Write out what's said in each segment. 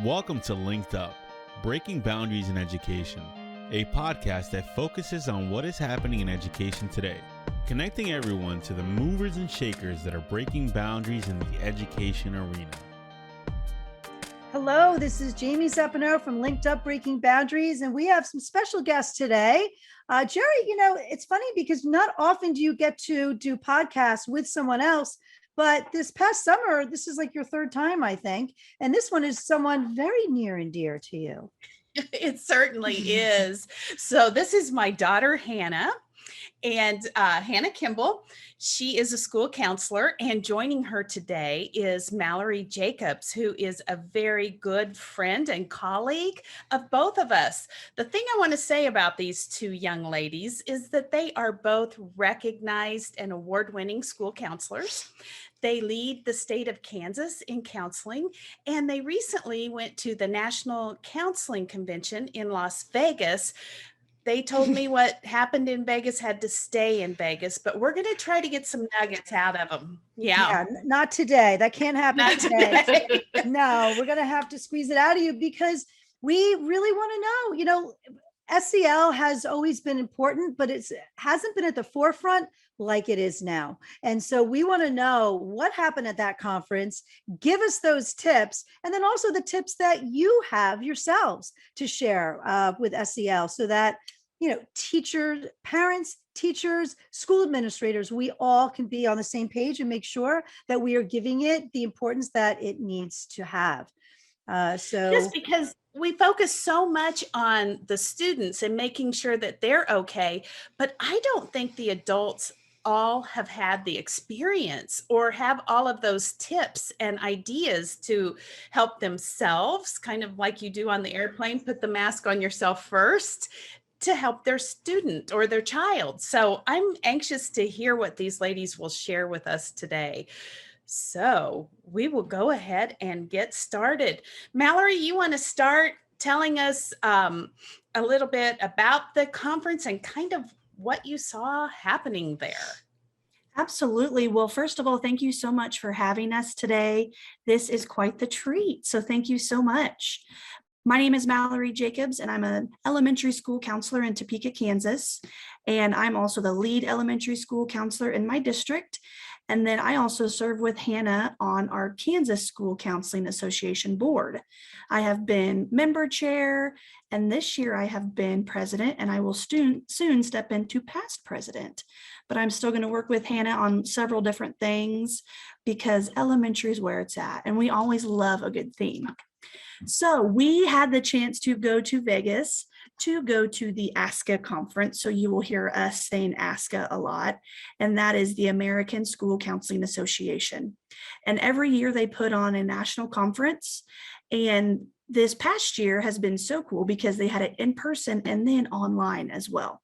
Welcome to LinkedUp, Breaking Boundaries in Education, a podcast that focuses on what is happening in education today, connecting everyone to the movers and shakers that are breaking boundaries in the education arena. Hello, this is Jamie Zeppino from LinkedUp Breaking Boundaries, and we have some special guests today. Jerry, it's funny because not often do you get to do podcasts with someone else, but this past summer, this is like your third time, I think, and this one is someone very near and dear to you. It certainly is. So this is my daughter, Hanna. And Hanna Kemble, she is a school counselor, and joining her today is Mallory Jacobs, who is a very good friend and colleague of both of us. The thing I want to say about these two young ladies is that they are both recognized and award-winning school counselors. They lead the state of Kansas in counseling, and they recently went to the National Counseling Convention in Las Vegas. They told me what happened in Vegas had to stay in Vegas, but we're going to try to get some nuggets out of them. Yeah, not today. That can't happen Not today. today. No, we're going to have to squeeze it out of you because we really want to know, SEL has always been important, but it hasn't been at the forefront like it is now. And so we want to know what happened at that conference. Give us those tips. And then also the tips that you have yourselves to share with SEL so that, teachers, parents, teachers, school administrators, we all can be on the same page and make sure that we are giving it the importance that it needs to have. Just because we focus so much on the students and making sure that they're okay, but I don't think the adults all have had the experience or have all of those tips and ideas to help themselves, kind of like you do on the airplane, put the mask on yourself first to help their student or their child. So I'm anxious to hear what these ladies will share with us today. So we will go ahead and get started. Mallory, you want to start telling us a little bit about the conference and kind of what you saw happening there? Absolutely. Well, first of all, thank you so much for having us today. This is quite the treat. So thank you so much. My name is Mallory Jacobs, and I'm an elementary school counselor in Topeka, Kansas. And I'm also the lead elementary school counselor in my district. And then I also serve with Hanna on our Kansas School Counseling Association board. I have been member chair, and this year I have been president, and I will soon step into past president. But I'm still going to work with Hanna on several different things because elementary is where it's at, and we always love a good theme. So we had the chance to go to Vegas to go to the ASCA conference. So you will hear us saying ASCA a lot, and that is the American School Counseling Association. And every year they put on a national conference, and this past year has been so cool because they had it in person and then online as well.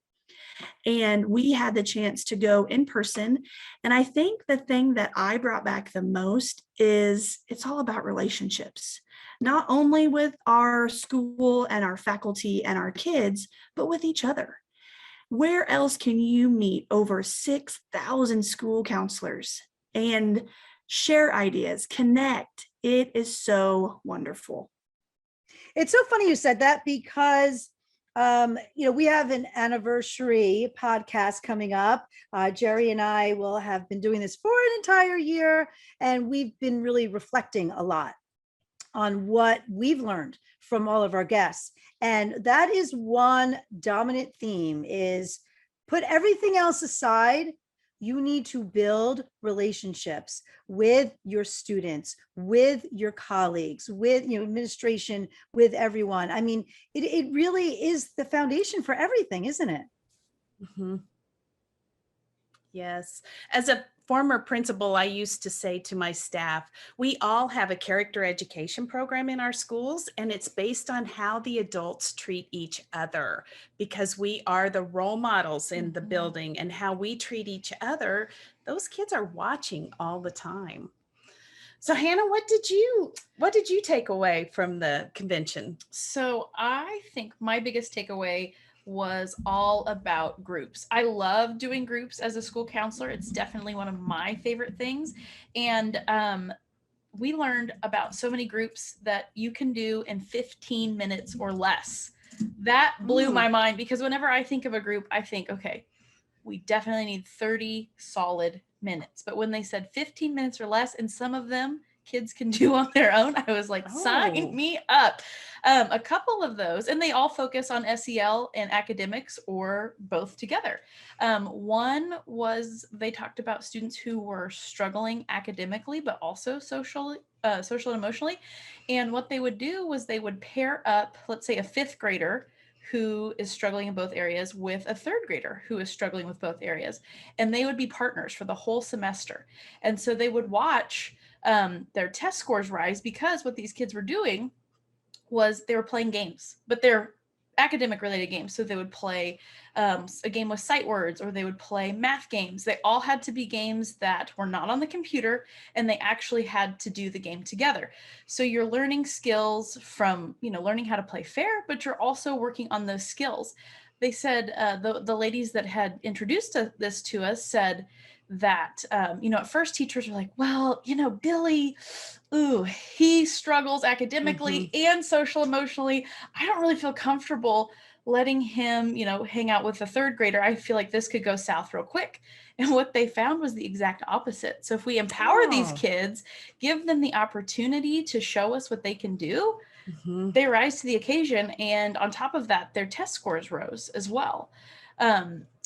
And we had the chance to go in person. And I think the thing that I brought back the most is it's all about relationships, not only with our school and our faculty and our kids, but with each other. Where else can you meet over 6,000 school counselors and share ideas, connect? It is so wonderful. It's so funny you said that because we have an anniversary podcast coming up. Jerry and I will have been doing this for an entire year, and we've been really reflecting a lot on what we've learned from all of our guests. And that is one dominant theme is put everything else aside. You need to build relationships with your students, with your colleagues, with administration, with everyone. I mean, it really is the foundation for everything, isn't it? Mm-hmm. Yes. As a former principal, I used to say to my staff, we all have a character education program in our schools, and it's based on how the adults treat each other, because we are the role models in the building, and how we treat each other, those kids are watching all the time. So Hanna, what did you take away from the convention? So I think my biggest takeaway was all about groups. I love doing groups as a school counselor. It's definitely one of my favorite things. And we learned about so many groups that you can do in 15 minutes or less. That blew my mind, because whenever I think of a group, I think, okay, we definitely need 30 solid minutes. But when they said 15 minutes or less, and some of them kids can do on their own, I was like, sign me up. A couple of those, and they all focus on SEL and academics, or both together. One was, they talked about students who were struggling academically, but also social and emotionally. And what they would do was they would pair up, let's say, a fifth grader who is struggling in both areas with a third grader who is struggling with both areas. And they would be partners for the whole semester. And so they would watch their test scores rise, because what these kids were doing was they were playing games, but they're academic related games. So they would play a game with sight words, or they would play math games. They all had to be games that were not on the computer, and they actually had to do the game together. So you're learning skills from, learning how to play fair, but you're also working on those skills. They said, the ladies that had introduced this to us said that, at first teachers were like, well, Billy, he struggles academically and social emotionally. I don't really feel comfortable letting him, hang out with a third grader. I feel like this could go south real quick. And what they found was the exact opposite. So if we empower these kids, give them the opportunity to show us what they can do, they rise to the occasion. And on top of that, their test scores rose as well.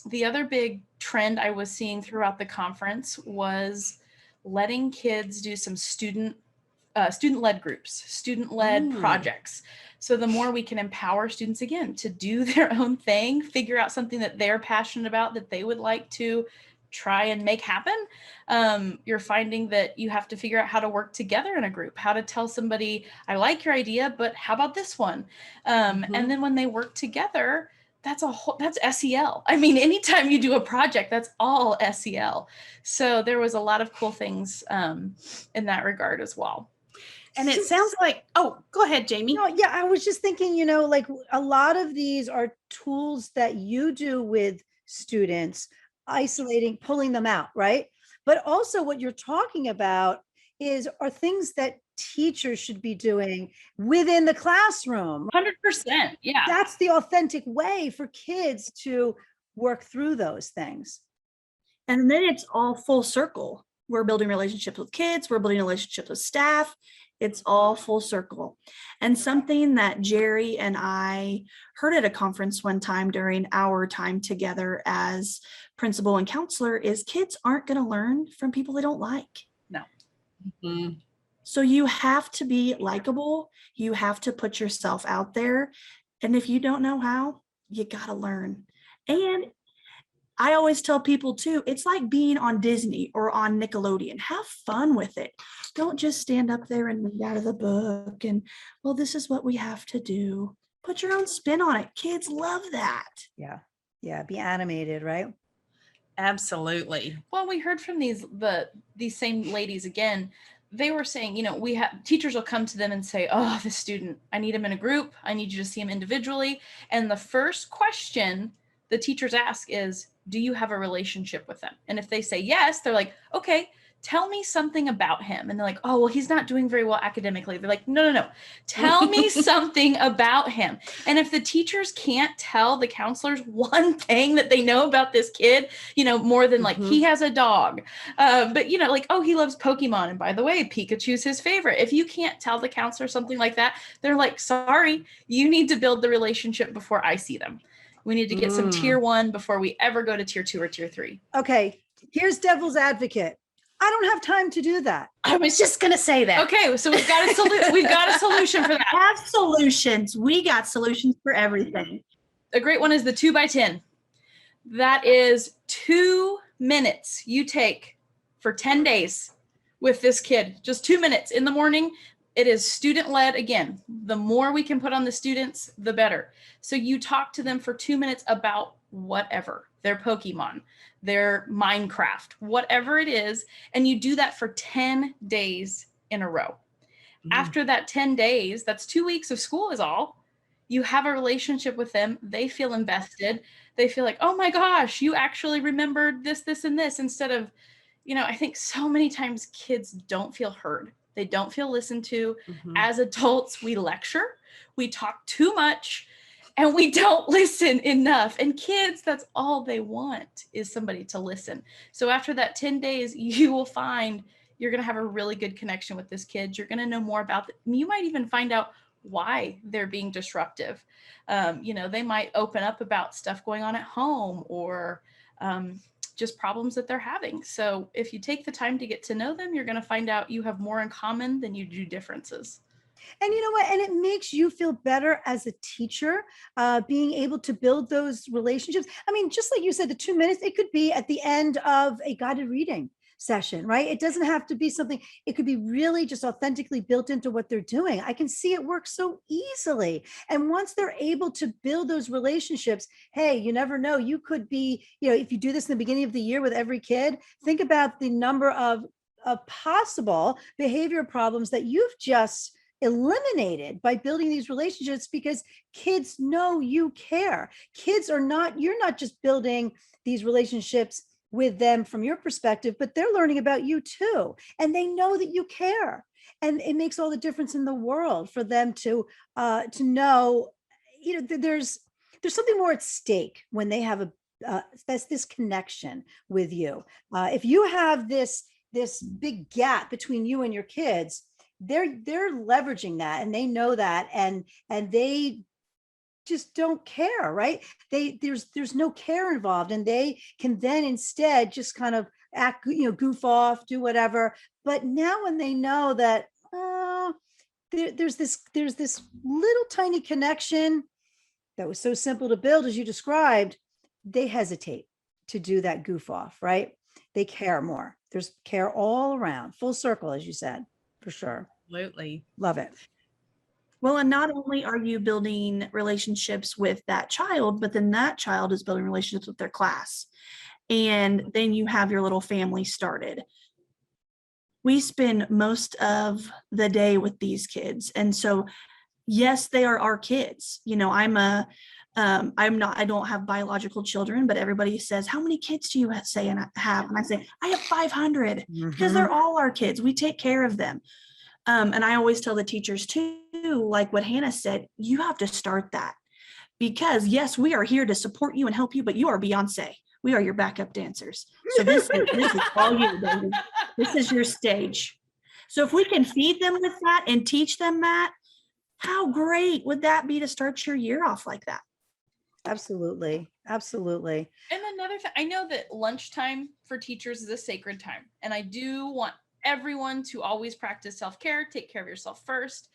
The other big trend I was seeing throughout the conference was letting kids do some student-led groups, student-led projects. So the more we can empower students, again, to do their own thing, figure out something that they're passionate about, that they would like to try and make happen, you're finding that you have to figure out how to work together in a group, how to tell somebody, I like your idea, but how about this one? And then when they work together, that's SEL. I mean, anytime you do a project, that's all SEL. So there was a lot of cool things in that regard as well. And it sounds like, go ahead, Jamie. No, yeah, I was just thinking, like a lot of these are tools that you do with students, isolating, pulling them out, right? But also what you're talking about are things that teachers should be doing within the classroom. 100%. Yeah. That's the authentic way for kids to work through those things. And then it's all full circle. We're building relationships with kids. We're building relationships with staff. It's all full circle. And something that Jerry and I heard at a conference one time during our time together as principal and counselor is kids aren't going to learn from people they don't like. No. So you have to be likable. You have to put yourself out there. And if you don't know how, you got to learn. And I always tell people too, it's like being on Disney or on Nickelodeon. Have fun with it. Don't just stand up there and read out of the book and, well, this is what we have to do. Put your own spin on it. Kids love that. Yeah. Yeah. Be animated, right? Absolutely. Well, we heard from these same ladies again. They were saying, teachers will come to them and say, oh, this student, I need him in a group. I need you to see him individually. And the first question the teachers ask is, do you have a relationship with them? And if they say yes, they're like, okay, tell me something about him. And they're like, oh, well, he's not doing very well academically. They're like, no. Tell me something about him. And if the teachers can't tell the counselors one thing that they know about this kid, more than like, he has a dog, but like, oh, he loves Pokemon. And by the way, Pikachu's his favorite. If you can't tell the counselor something like that, they're like, sorry, you need to build the relationship before I see them. We need to get some tier 1 before we ever go to tier 2 or tier 3. Okay. Here's devil's advocate. I don't have time to do that. I was just going to say that. Okay. So we've got a solution for that. Have solutions. We got solutions for everything. A great one is the 2x10. That is 2 minutes you take for 10 days with this kid. Just 2 minutes in the morning. It is student-led. Again, the more we can put on the students, the better. So you talk to them for 2 minutes about whatever, their Pokemon, their Minecraft, whatever it is. And you do that for 10 days in a row. After that 10 days, that's 2 weeks of school is all. You have a relationship with them. They feel invested. They feel like, oh my gosh, you actually remembered this, this, and this, instead of, I think so many times kids don't feel heard. They don't feel listened to. Mhm. As adults, we lecture, we talk too much, and we don't listen enough. And kids, that's all they want, is somebody to listen. So after that 10 days, you will find you're going to have a really good connection with this kid. You're going to know more about them. You might even find out why they're being disruptive. They might open up about stuff going on at home, or just problems that they're having. So if you take the time to get to know them, you're going to find out you have more in common than you do differences. And you know what? And it makes you feel better as a teacher, being able to build those relationships. I mean, just like you said, the 2 minutes, it could be at the end of a guided reading session, right? It doesn't have to be something, it could be really just authentically built into what they're doing. I can see it work so easily. And once they're able to build those relationships, hey, you never know, you could be, if you do this in the beginning of the year with every kid, think about the number of possible behavior problems that you've just eliminated by building these relationships, because kids know you care. You're not just building these relationships with them from your perspective, but they're learning about you too. And they know that you care. And it makes all the difference in the world for them to know, there's something more at stake when they have that's this connection with you. If you have this big gap between you and your kids, they're leveraging that, and they know that, and they just don't care, right? There's no care involved, and they can then instead just kind of act, goof off, do whatever. But now when they know that there's this little tiny connection that was so simple to build as you described, they hesitate to do that goof off, right? They care more. There's care all around, full circle, as you said, for sure. Absolutely. Love it. Well, and not only are you building relationships with that child, but then that child is building relationships with their class. And then you have your little family started. We spend most of the day with these kids. And so, yes, they are our kids. I don't have biological children, but everybody says, how many kids do you say and have? And I say, I have 500 because they're all our kids. We take care of them. And I always tell the teachers too, like what Hanna said, you have to start that, because yes, we are here to support you and help you, but you are Beyonce. We are your backup dancers. So this is all you, baby. This is your stage. So if we can feed them with that and teach them that, how great would that be to start your year off like that? Absolutely. Absolutely. And another thing, I know that lunchtime for teachers is a sacred time, and I do want everyone to always practice self-care, take care of yourself first.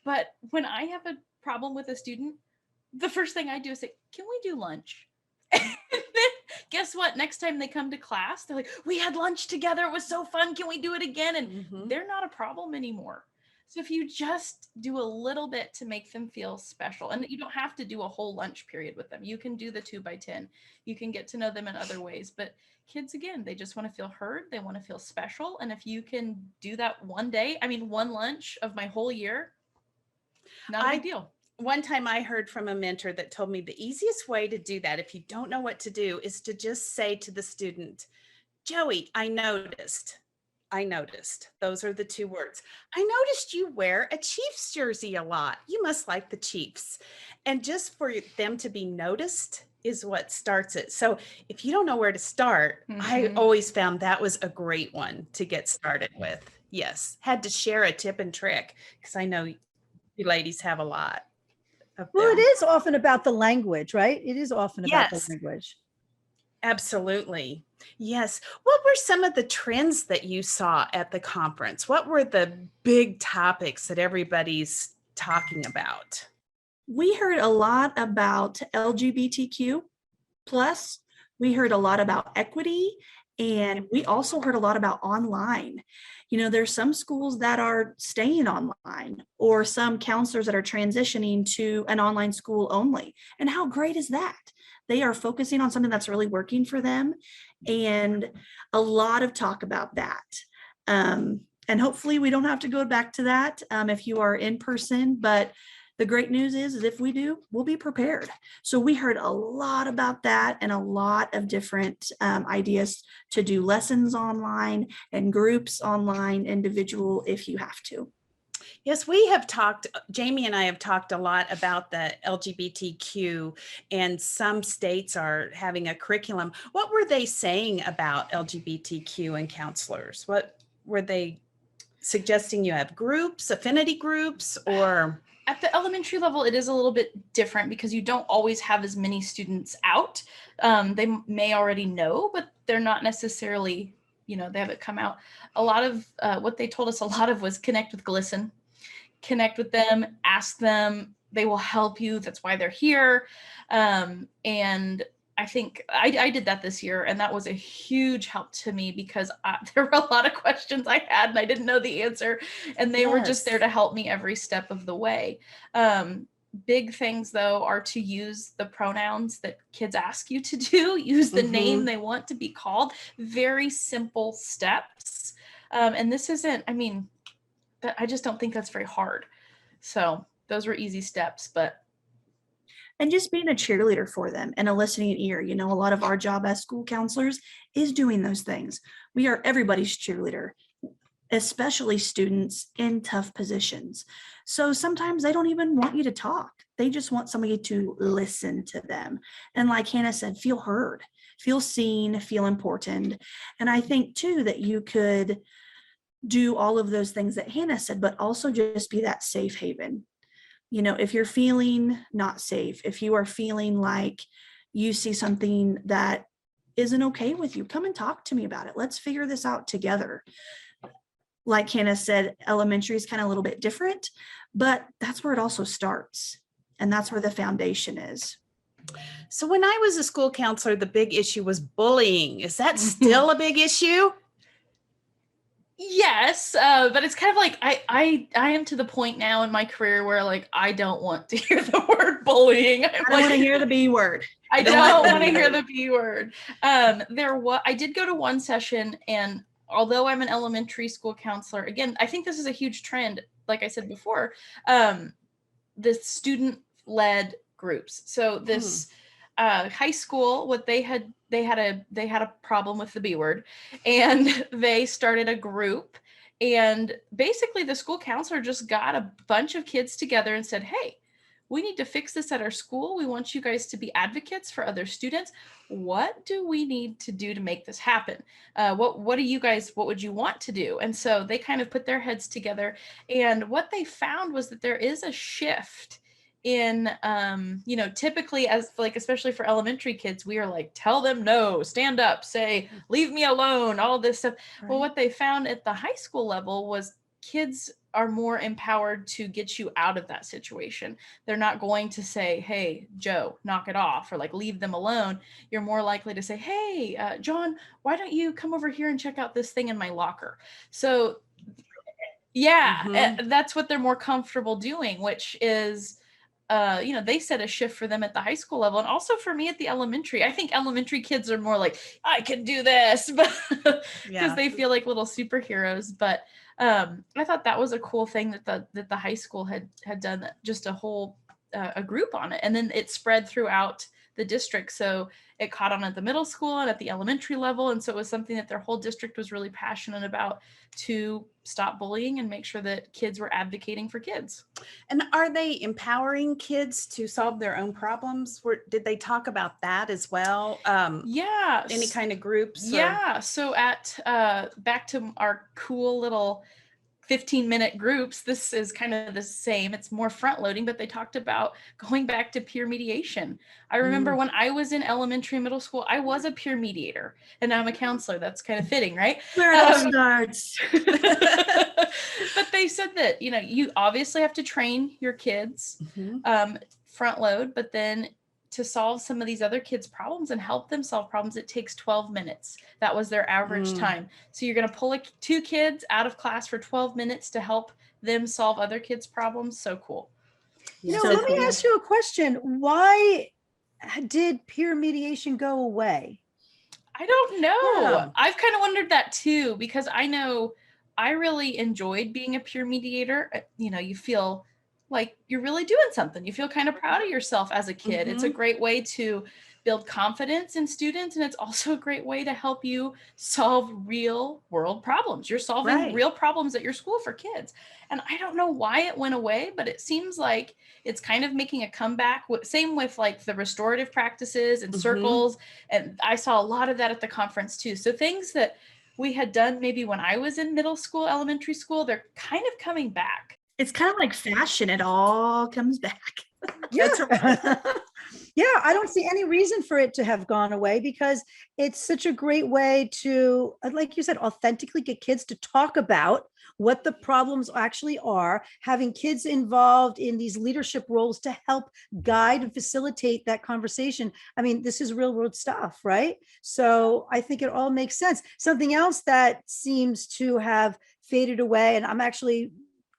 But when I have a problem with a student, the first thing I do is say, can we do lunch? And then guess what? Next time they come to class, they're like, we had lunch together. It was so fun. Can we do it again? And they're not a problem anymore. So if you just do a little bit to make them feel special, and you don't have to do a whole lunch period with them. You can do the 2x10. You can get to know them in other ways. But kids, again, they just want to feel heard. They want to feel special. And if you can do that one day, one lunch of my whole year, not a big deal. One time I heard from a mentor that told me the easiest way to do that, if you don't know what to do, is to just say to the student, Joey, I noticed. Those are the two words. I noticed you wear a Chiefs jersey a lot. You must like the Chiefs. And just for them to be noticed is what starts it. So if you don't know where to start, I always found that was a great one to get started with. Yes. Had to share a tip and trick, because I know you ladies have a lot. Well, it is often about the language, right? It is often about the language. Absolutely. Yes. What were some of the trends that you saw at the conference? What were the big topics that everybody's talking about? We heard a lot about LGBTQ plus. We heard a lot about equity, and we also heard a lot about online. There's some schools that are staying online, or some counselors that are transitioning to an online school only. And how great is that? They are focusing on something that's really working for them, and a lot of talk about that. And hopefully we don't have to go back to that if you are in person, but The great news is if we do, we'll be prepared. So we heard a lot about that and a lot of different ideas to do lessons online and groups online, individual if you have to. Yes, we have talked, Jamie and I have talked a lot about the LGBTQ, and some states are having a curriculum. What were they saying about LGBTQ and counselors? What were they suggesting? You have groups, affinity groups, or? At the elementary level, it is a little bit different because you don't always have as many students out. They may already know, but they're not necessarily, they haven't come out. A lot of what they told us a lot of was connect with GLSEN. Connect with them, ask them, they will help you. That's why they're here. And I think I did that this year, and that was a huge help to me because there were a lot of questions I had and I didn't know the answer, and they were just there to help me every step of the way. Big things though are to use the pronouns that kids ask you to do, use the name they want to be called. Very simple steps. And this isn't, I just don't think that's very hard. So those were easy steps, and just being a cheerleader for them and a listening ear. A lot of our job as school counselors is doing those things. We are everybody's cheerleader, especially students in tough positions. So sometimes they don't even want you to talk. They just want somebody to listen to them. And like Hanna said, feel heard, feel seen, feel important. And I think too that you could do all of those things that Hanna said, but also just be that safe haven. If you're feeling not safe, if you are feeling like you see something that isn't okay with you, come and talk to me about it. Let's figure this out together. Like Hanna said, elementary is kind of a little bit different, but that's where it also starts. And that's where the foundation is. So when I was a school counselor, the big issue was bullying. Is that still a big issue? Yes, but it's kind of like I am to the point now in my career where like I don't want to hear the word bullying. I don't want to hear the B word. I don't want to hear the B word. I did go to one session, and although I'm an elementary school counselor, again, I think this is a huge trend. Like I said before, the student-led groups. So this high school, what they had a problem with the B word, and they started a group, and basically the school counselor just got a bunch of kids together and said, hey, we need to fix this at our school. We want you guys to be advocates for other students. What do we need to do to make this happen? What would you want to do? And so they kind of put their heads together, and what they found was that there is a shift in typically, as like, especially for elementary kids, we are like, tell them no, stand up, say leave me alone, all this stuff. Right. Well, what they found at the high school level was kids are more empowered to get you out of that situation. They're not going to say, hey, Joe, knock it off, or like leave them alone. You're more likely to say, hey, John, why don't you come over here and check out this thing in my locker? So that's what they're more comfortable doing, which is they set a shift for them at the high school level, and also for me at the elementary. I think elementary kids are more like, I can do this, because they feel like little superheroes. But I thought that was a cool thing that the high school had done, just a whole a group on it, and then it spread throughout the district. So it caught on at the middle school and at the elementary level, and so it was something that their whole district was really passionate about, to stop bullying and make sure that kids were advocating for kids. And are they empowering kids to solve their own problems? Did they talk about that as well? Any kind of groups? Yeah. So at back to our cool little 15-minute groups, this is kind of the same. It's more front loading, but they talked about going back to peer mediation. I remember when I was in elementary and middle school, I was a peer mediator, and now I'm a counselor. That's kind of fitting, right? Where it all starts. But they said that, you obviously have to train your kids, front load, but then to solve some of these other kids' problems and help them solve problems, it takes 12 minutes. That was their average time. So you're going to pull two kids out of class for 12 minutes to help them solve other kids' problems. So cool. Let me ask you a question. Why did peer mediation go away? I don't know. Yeah. I've kind of wondered that too, because I know I really enjoyed being a peer mediator. You feel like you're really doing something. You feel kind of proud of yourself as a kid. It's a great way to build confidence in students. And it's also a great way to help you solve real world problems. You're solving real problems at your school for kids. And I don't know why it went away, but it seems like it's kind of making a comeback. Same with like the restorative practices and circles. And I saw a lot of that at the conference too. So things that we had done maybe when I was in middle school, elementary school, they're kind of coming back. It's kind of like fashion. It all comes back. Yeah. Yeah, I don't see any reason for it to have gone away because it's such a great way to, like you said, authentically get kids to talk about what the problems actually are, having kids involved in these leadership roles to help guide and facilitate that conversation. I mean, this is real world stuff, right? So I think it all makes sense. Something else that seems to have faded away, and I'm actually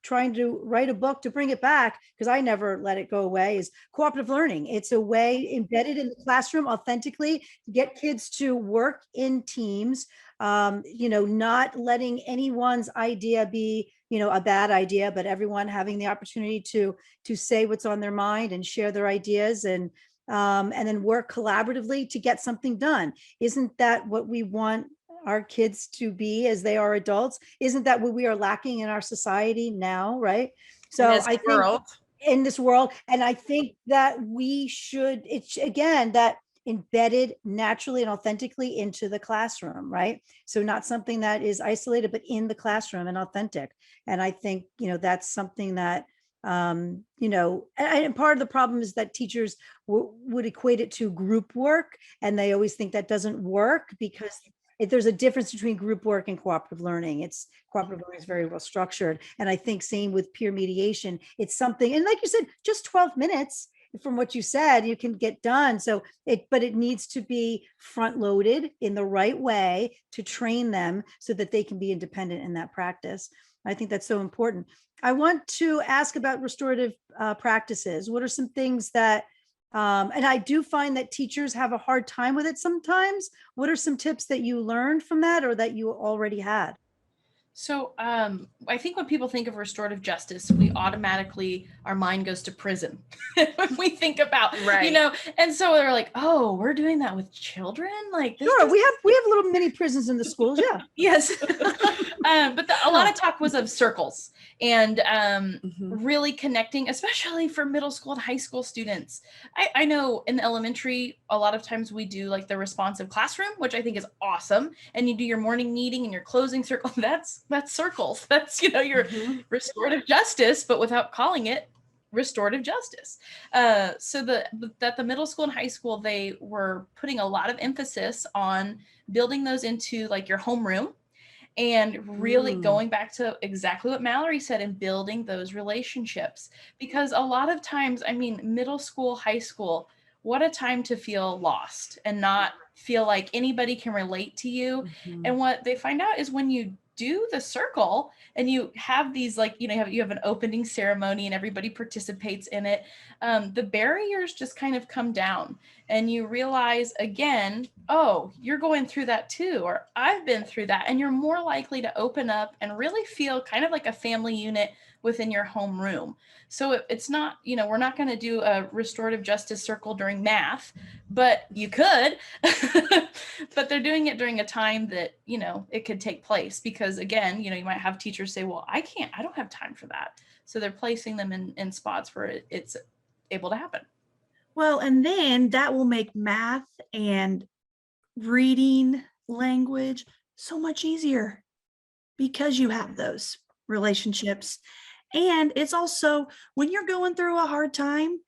trying to write a book to bring it back because I never let it go away, is cooperative learning. It's a way embedded in the classroom authentically to get kids to work in teams, not letting anyone's idea be, a bad idea, but everyone having the opportunity to say what's on their mind and share their ideas and then work collaboratively to get something done. Isn't that what we want our kids to be as they are adults? Isn't that what we are lacking in our society now, right? So I think in this world, and I think that we should, it's again, that embedded naturally and authentically into the classroom, right? So not something that is isolated, but in the classroom and authentic. And I think, that's something that, and part of the problem is that teachers would equate it to group work. And they always think that doesn't work because there's a difference between group work and cooperative learning. Cooperative learning is very well structured. And I think same with peer mediation, it's something, and like you said, just 12 minutes from what you said, you can get done. But it needs to be front loaded in the right way to train them so that they can be independent in that practice. I think that's so important. I want to ask about restorative practices. What are some things that, and I do find that teachers have a hard time with it sometimes. What are some tips that you learned from that or that you already had? So I think when people think of restorative justice, we automatically, our mind goes to prison when we think about, and so they're like, oh, we're doing that with children? Like, this sure, we have little mini prisons in the schools, yeah. Yes. But a lot of talk was of circles and really connecting, especially for middle school and high school students. I know in the elementary, a lot of times we do like the responsive classroom, which I think is awesome. And you do your morning meeting and your closing circle. That's circles. That's, your restorative justice, but without calling it restorative justice. So that the middle school and high school, they were putting a lot of emphasis on building those into like your homeroom and really going back to exactly what Mallory said and building those relationships. Because a lot of times, I mean, middle school, high school, what a time to feel lost and not feel like anybody can relate to you. And what they find out is when you do the circle and you have these like, you have an opening ceremony and everybody participates in it, the barriers just kind of come down and you realize again, oh, you're going through that too, or I've been through that. And you're more likely to open up and really feel kind of like a family unit within your homeroom. So it's not, we're not going to do a restorative justice circle during math, but you could, but they're doing it during a time that, it could take place because again, you might have teachers say, well, I don't have time for that. So they're placing them in spots where it's able to happen. Well, and then that will make math and reading language so much easier because you have those relationships. And it's also when you're going through a hard time,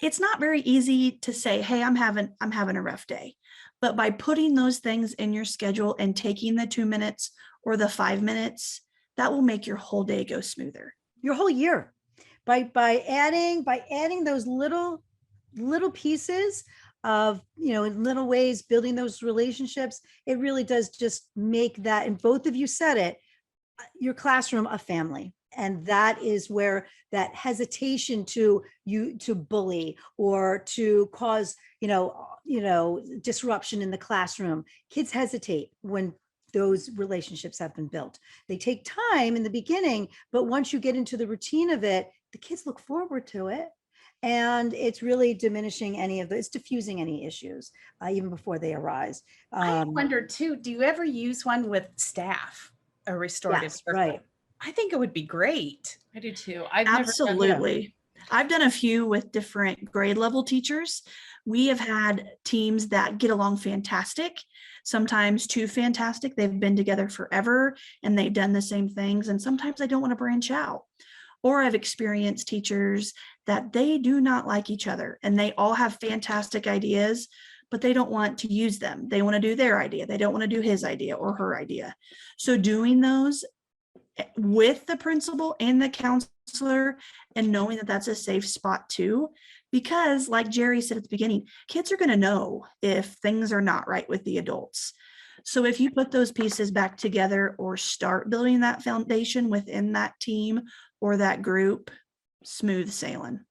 it's not very easy to say, hey, I'm having a rough day. But by putting those things in your schedule and taking the 2 minutes or the 5 minutes, that will make your whole day go smoother. Your whole year. By adding those little pieces of, in little ways, building those relationships, it really does just make that, and both of you said it, your classroom a family. And that is where that hesitation to bully or to cause, disruption in the classroom. Kids hesitate when those relationships have been built. They take time in the beginning, but once you get into the routine of it, the kids look forward to it. And it's really diminishing it's diffusing any issues even before they arise. I wondered too, do you ever use one with staff, a restorative Yes, circle? right. I think it would be great. I do too. Absolutely. I've done a few with different grade level teachers. We have had teams that get along fantastic, sometimes too fantastic. They've been together forever and they've done the same things. And sometimes they don't want to branch out. Or I've experienced teachers that they do not like each other and they all have fantastic ideas, but they don't want to use them. They want to do their idea. They don't want to do his idea or her idea. So doing those with the principal and the counselor and knowing that that's a safe spot too, because like Jerry said at the beginning, kids are going to know if things are not right with the adults. So if you put those pieces back together or start building that foundation within that team or that group, smooth sailing.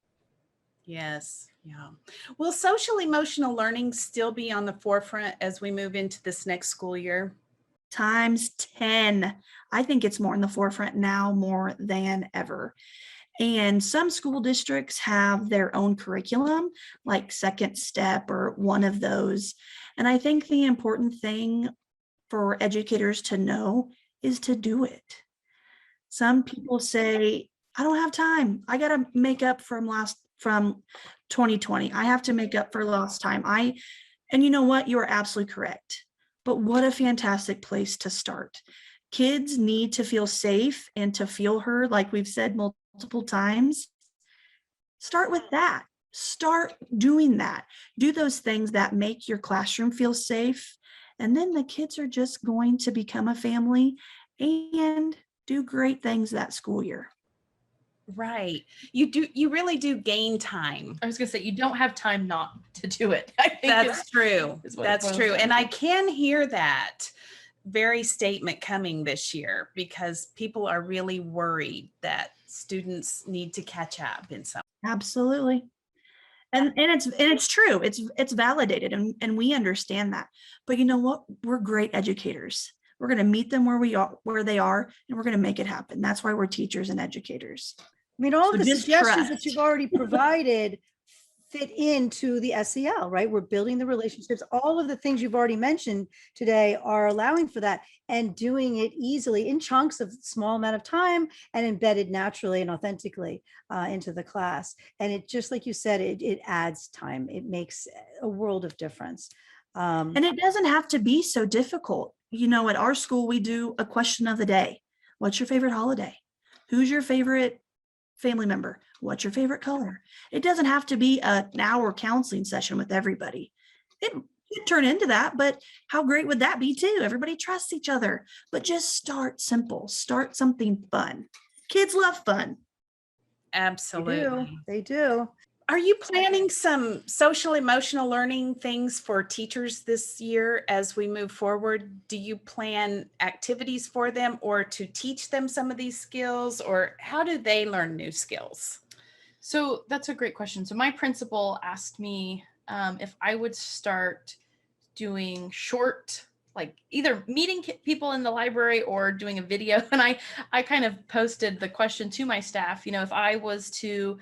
Yes. Yeah. Will social emotional learning still be on the forefront as we move into this next school year? Times 10. I think it's more in the forefront now more than ever. And some school districts have their own curriculum, like Second Step or one of those. And I think the important thing for educators to know is to do it. Some people say, I don't have time. I got to make up from 2020. I have to make up for lost time. And you know what? You are absolutely correct. But what a fantastic place to start. Kids need to feel safe and to feel heard, like we've said multiple times. Start with that. Start doing that. Do those things that make your classroom feel safe. And then the kids are just going to become a family and do great things that school year. Right. You really do gain time. I was going to say, you don't have time not to do it. I think that's true. That's true. And I can hear that very statement coming this year because people are really worried that students need to catch up in some. Absolutely. And it's true. It's validated and we understand that. But you know what? We're great educators. We're going to meet them where they are, and we're going to make it happen. That's why we're teachers and educators. I mean, all of the suggestions that you've already provided fit into the SEL, right? We're building the relationships. All of the things you've already mentioned today are allowing for that and doing it easily in chunks of small amount of time and embedded naturally and authentically into the class. And it, just like you said, it adds time. It makes a world of difference. And it doesn't have to be so difficult. You know, at our school, we do a question of the day. What's your favorite holiday? Who's your favorite family member? What's your favorite color? It doesn't have to be an hour counseling session with everybody. It could turn into that, but how great would that be too? Everybody trusts each other, but just start simple, start something fun. Kids love fun. Absolutely. They do. Are you planning some social emotional learning things for teachers this year as we move forward? Do you plan activities for them or to teach them some of these skills, or how do they learn new skills? So that's a great question. So my principal asked me if I would start doing short, like either meeting people in the library or doing a video. And I kind of posted the question to my staff, you know, if I was to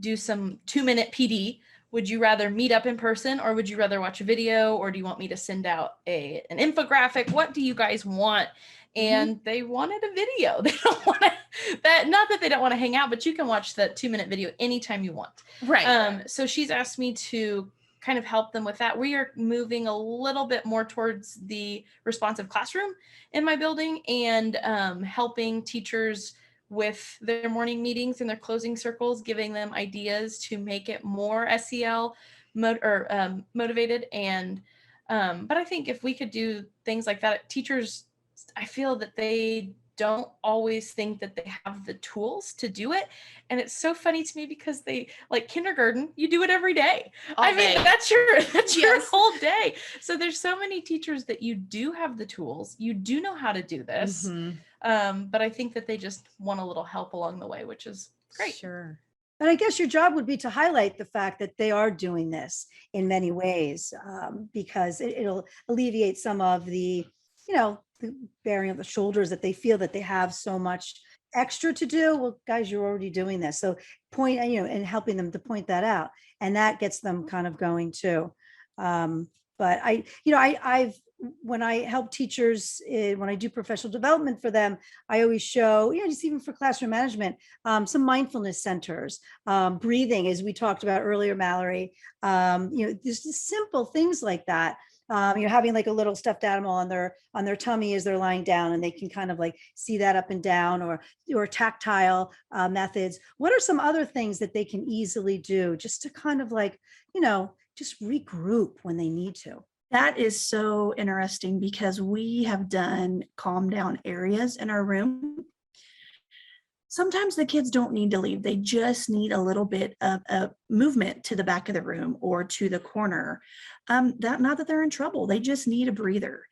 do some 2-minute PD, would you rather meet up in person or would you rather watch a video, or do you want me to send out an infographic? What do you guys want? And they wanted a video. They don't want that, not that they don't want to hang out, but you can watch that 2-minute video anytime you want. Right. So she's asked me to kind of help them with that. We are moving a little bit more towards the responsive classroom in my building and helping teachers with their morning meetings and their closing circles, giving them ideas to make it more SEL motivated. And but I think if we could do things like that, teachers, I feel that they don't always think that they have the tools to do it. And it's so funny to me because they, like kindergarten, you do it every day. I mean, that's your whole day. So there's so many teachers that you do have the tools, you do know how to do this. But I think that they just want a little help along the way, which is great. Sure. And I guess your job would be to highlight the fact that they are doing this in many ways, because it'll alleviate some of the, you know, the bearing of the shoulders that they feel that they have so much extra to do, well, guys, you're already doing this. So point, and helping them to point that out. And that gets them kind of going too. But I've, when I help teachers, when I do professional development for them, I always show, just even for classroom management, some mindfulness centers, breathing, as we talked about earlier, Mallory, there's just simple things like that. Having like a little stuffed animal on their tummy as they're lying down, and they can kind of like see that up and down, or tactile methods. What are some other things that they can easily do just to kind of like, just regroup when they need to? That is so interesting, because we have done calm down areas in our room. Sometimes the kids don't need to leave. They just need a little bit of a movement to the back of the room or to the corner. Not that they're in trouble. They just need a breather.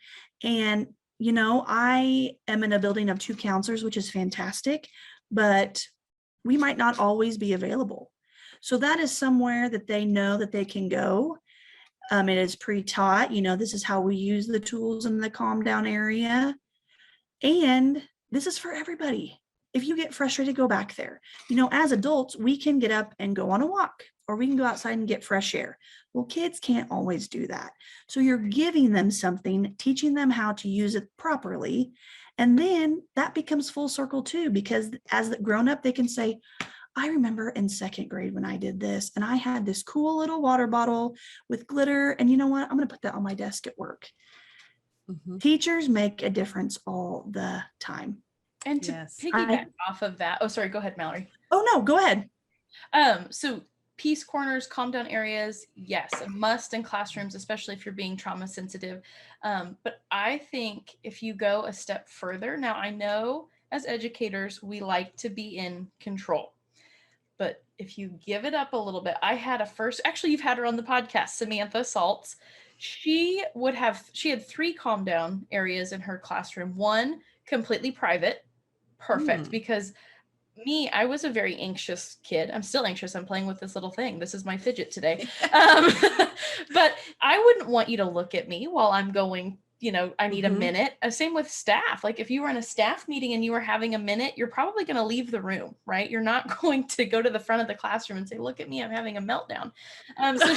And, I am in a building of 2 counselors, which is fantastic, but we might not always be available. So that is somewhere that they know that they can go. It is pre-taught, this is how we use the tools in the calm down area. And this is for everybody. If you get frustrated, go back there. As adults, we can get up and go on a walk, or we can go outside and get fresh air. Well, kids can't always do that. So you're giving them something, teaching them how to use it properly. And then that becomes full circle too, because as the grown up, they can say, I remember in 2nd grade when I did this, and I had this cool little water bottle with glitter. And you know what? I'm going to put that on my desk at work. Mm-hmm. Teachers make a difference all the time. And to piggyback off of that, oh, sorry, go ahead, Mallory. Oh, no, go ahead. So peace corners, calm down areas, yes, a must in classrooms, especially if you're being trauma sensitive. But I think if you go a step further, now I know as educators, we like to be in control. But if you give it up a little bit, actually, you've had her on the podcast, Samantha Saltz. She had 3 calm down areas in her classroom. 1 completely private, perfect, because I was a very anxious kid. I'm still anxious. I'm playing with this little thing. This is my fidget today. But I wouldn't want you to look at me while I'm going, I need a minute. Same with staff. Like if you were in a staff meeting and you were having a minute, you're probably going to leave the room, right? You're not going to go to the front of the classroom and say, look at me, I'm having a meltdown. So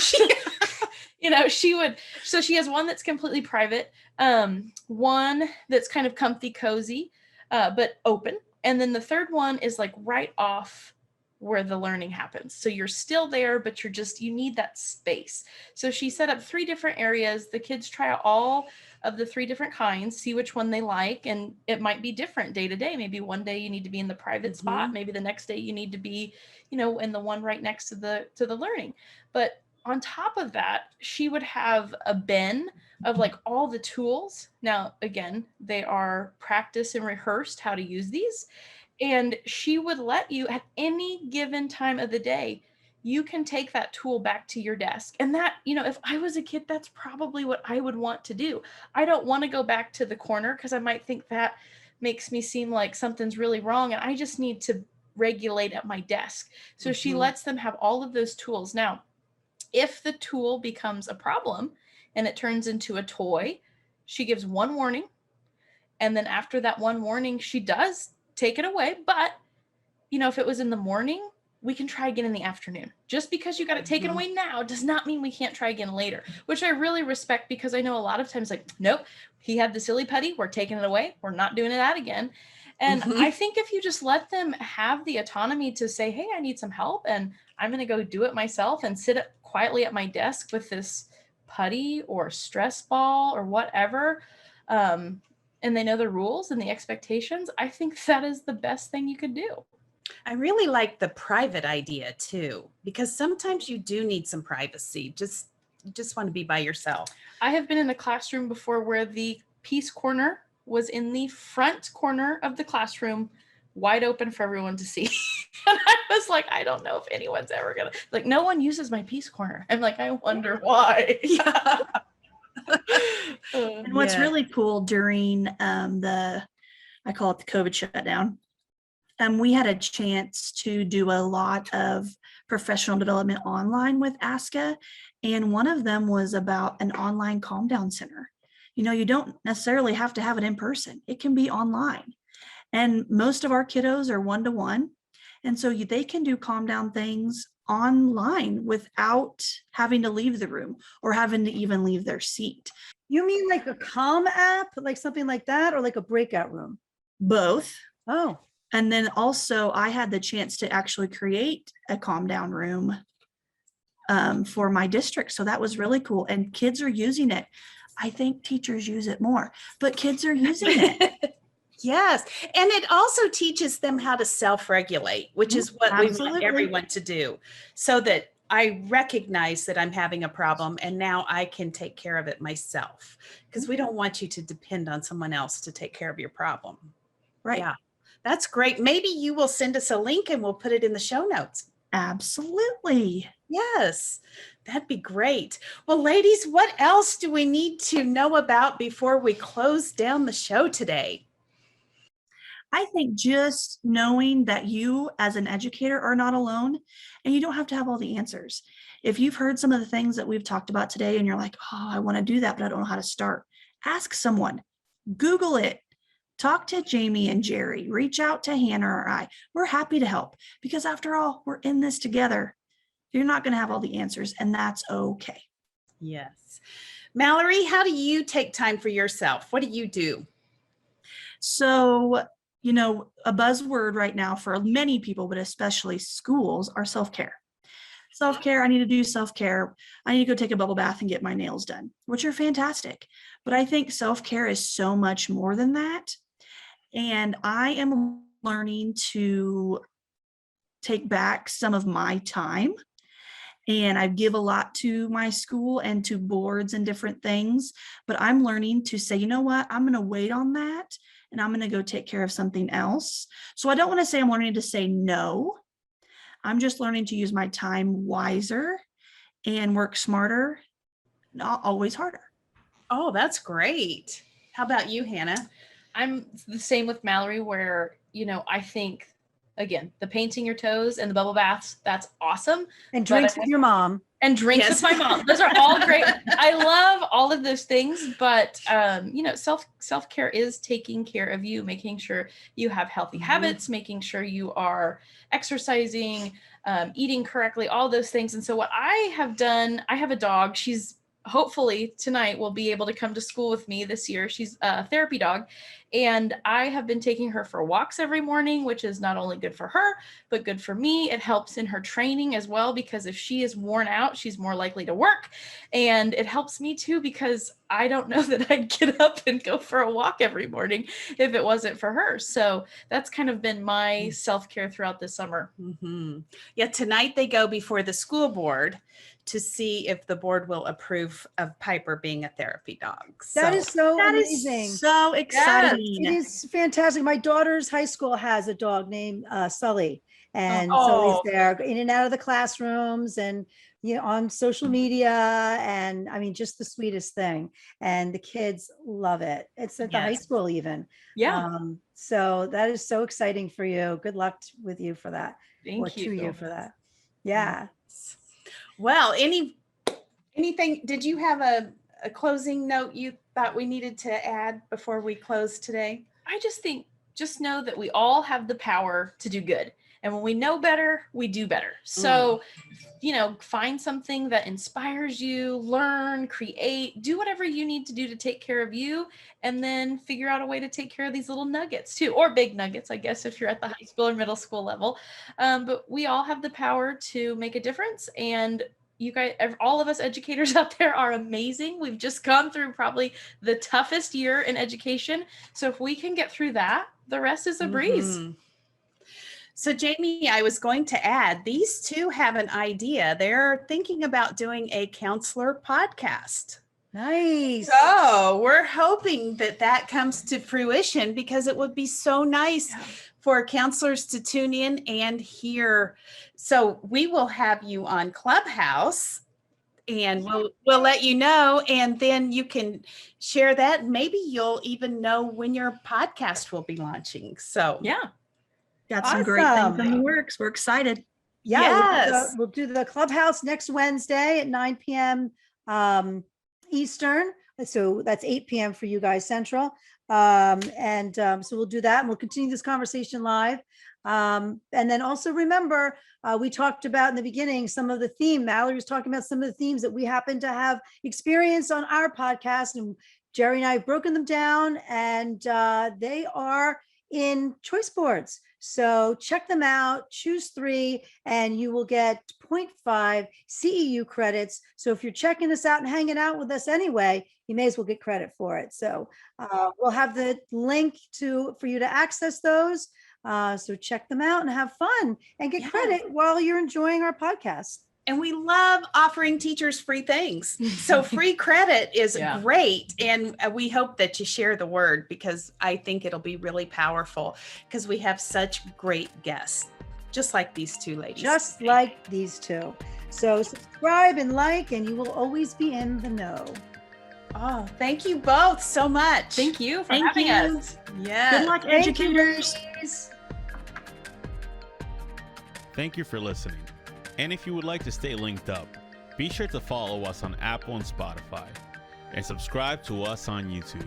she has 1 that's completely private, 1 that's kind of comfy, cozy, but open. And then the 3rd one is like right off where the learning happens. So you're still there, but you need that space. So she set up 3 different areas. The kids try out all of the 3 different kinds, see which one they like. And it might be different day to day. Maybe one day you need to be in the private spot. Maybe the next day you need to be, in the one right next to the learning. But on top of that, she would have a bin of like all the tools. Now, again, they are practiced and rehearsed how to use these. And she would let you at any given time of the day, you can take that tool back to your desk. And that, if I was a kid, that's probably what I would want to do. I don't want to go back to the corner because I might think that makes me seem like something's really wrong. And I just need to regulate at my desk. So she lets them have all of those tools. Now, if the tool becomes a problem and it turns into a toy, she gives 1 warning. And then after that 1 warning, she does take it away. But, if it was in the morning, we can try again in the afternoon. Just because you got it taken away now does not mean we can't try again later, which I really respect, because I know a lot of times like, nope, he had the silly putty, we're taking it away. We're not doing that again. And I think if you just let them have the autonomy to say, hey, I need some help and I'm going to go do it myself and sit quietly at my desk with this putty or stress ball or whatever, and they know the rules and the expectations, I think that is the best thing you could do. I really like the private idea too, because sometimes you do need some privacy. Just want to be by yourself. I have been in a classroom before where the peace corner was in the front corner of the classroom, wide open for everyone to see. And I was like, I don't know if anyone's ever gonna, like, no one uses my peace corner. I'm like, I wonder why. And what's really cool during I call it the COVID shutdown, we had a chance to do a lot of professional development online with ASCA. And one of them was about an online calm down center. You don't necessarily have to have it in person. It can be online. And most of our kiddos are 1-to-1. And so they can do calm down things online without having to leave the room or having to even leave their seat. You mean like a Calm app, like something like that, or like a breakout room? Both. Oh. And then also I had the chance to actually create a calm down room for my district. So that was really cool. And kids are using it. I think teachers use it more, but kids are using it. Yes. And it also teaches them how to self-regulate, which is what we want everyone to do, so that I recognize that I'm having a problem and now I can take care of it myself, because we don't want you to depend on someone else to take care of your problem. Right. Yeah. That's great. Maybe you will send us a link and we'll put it in the show notes. Absolutely. Yes, that'd be great. Well, ladies, what else do we need to know about before we close down the show today? I think just knowing that you as an educator are not alone, and you don't have to have all the answers. If you've heard some of the things that we've talked about today and you're like, oh, I want to do that, but I don't know how to start, ask someone, Google it, talk to Jamie and Jerry, reach out to Hannah or I. We're happy to help, because after all, we're in this together. You're not going to have all the answers, and that's okay. Yes. Mallory, how do you take time for yourself? What do you do? So, a buzzword right now for many people, but especially schools, are self-care. Self-care, I need to do self-care. I need to go take a bubble bath and get my nails done, which are fantastic. But I think self-care is so much more than that. And I am learning to take back some of my time. And I give a lot to my school and to boards and different things, but I'm learning to say, you know what, I'm going to wait on that and I'm going to go take care of something else. So I don't want to say I'm learning to say no. I'm just learning to use my time wiser and work smarter, not always harder. Oh, that's great. How about you, Hannah? I'm the same with Mallory, where, I think, again, the painting your toes and the bubble baths, that's awesome. And drinks with your mom. And drinks with my mom. Those are all great. I love all of those things, but self-care is taking care of you, making sure you have healthy habits, making sure you are exercising, eating correctly, all those things. And so what I have done, I have a dog. She's hopefully tonight will be able to come to school with me this year. She's a therapy dog. And I have been taking her for walks every morning, which is not only good for her, but good for me. It helps in her training as well, because if she is worn out, she's more likely to work. And it helps me too, because I don't know that I'd get up and go for a walk every morning if it wasn't for her. So that's kind of been my self-care throughout the summer. Mm-hmm. Yeah, tonight they go before the school board to see if the board will approve of Piper being a therapy dog. That is so amazing. So exciting. It is fantastic. My daughter's high school has a dog named Sully, and Sully's there in and out of the classrooms and on social media, and I mean, just the sweetest thing. And the kids love it. It's at the high school even. Yeah. So that is so exciting for you. Good luck with you for that. Thank you. To you for that. Yeah. Well, anything, did you have a closing note you thought we needed to add before we close today? I just think, just know that we all have the power to do good. And when we know better, we do better. So, find something that inspires you, learn, create, do whatever you need to do to take care of you, and then figure out a way to take care of these little nuggets too, or big nuggets, I guess, if you're at the high school or middle school level. But we all have the power to make a difference. And you guys, all of us educators out there are amazing. We've just gone through probably the toughest year in education. So if we can get through that, the rest is a breeze. So Jamie, I was going to add, these two have an idea. They're thinking about doing a counselor podcast. Nice. So we're hoping that comes to fruition, because it would be so nice for counselors to tune in and hear. So we will have you on Clubhouse, and we'll let you know, and then you can share that. Maybe you'll even know when your podcast will be launching. So got some great things in the works. We're excited. Yeah, we'll do the Clubhouse next Wednesday at 9 p.m. Eastern. So that's 8 p.m. for you guys Central. So we'll do that, and we'll continue this conversation live. And then also remember, we talked about in the beginning some of the theme. Mallory was talking about some of the themes that we happen to have experience on our podcast, and Jerry and I have broken them down, and they are in choice boards. So check them out, choose 3, and you will get 0.5 CEU credits. So if you're checking us out and hanging out with us anyway, you may as well get credit for it. So we'll have the link for you to access those. So check them out and have fun and get credit while you're enjoying our podcast. And we love offering teachers free things. So free credit is great. And we hope that you share the word, because I think it'll be really powerful, because we have such great guests, just like these 2 ladies. Just like these 2. So subscribe and like, and you will always be in the know. Oh, thank you both so much. Thank you for having us. Yeah. Good luck, educators. Thank you for listening. And if you would like to stay linked up, be sure to follow us on Apple and Spotify, and subscribe to us on YouTube.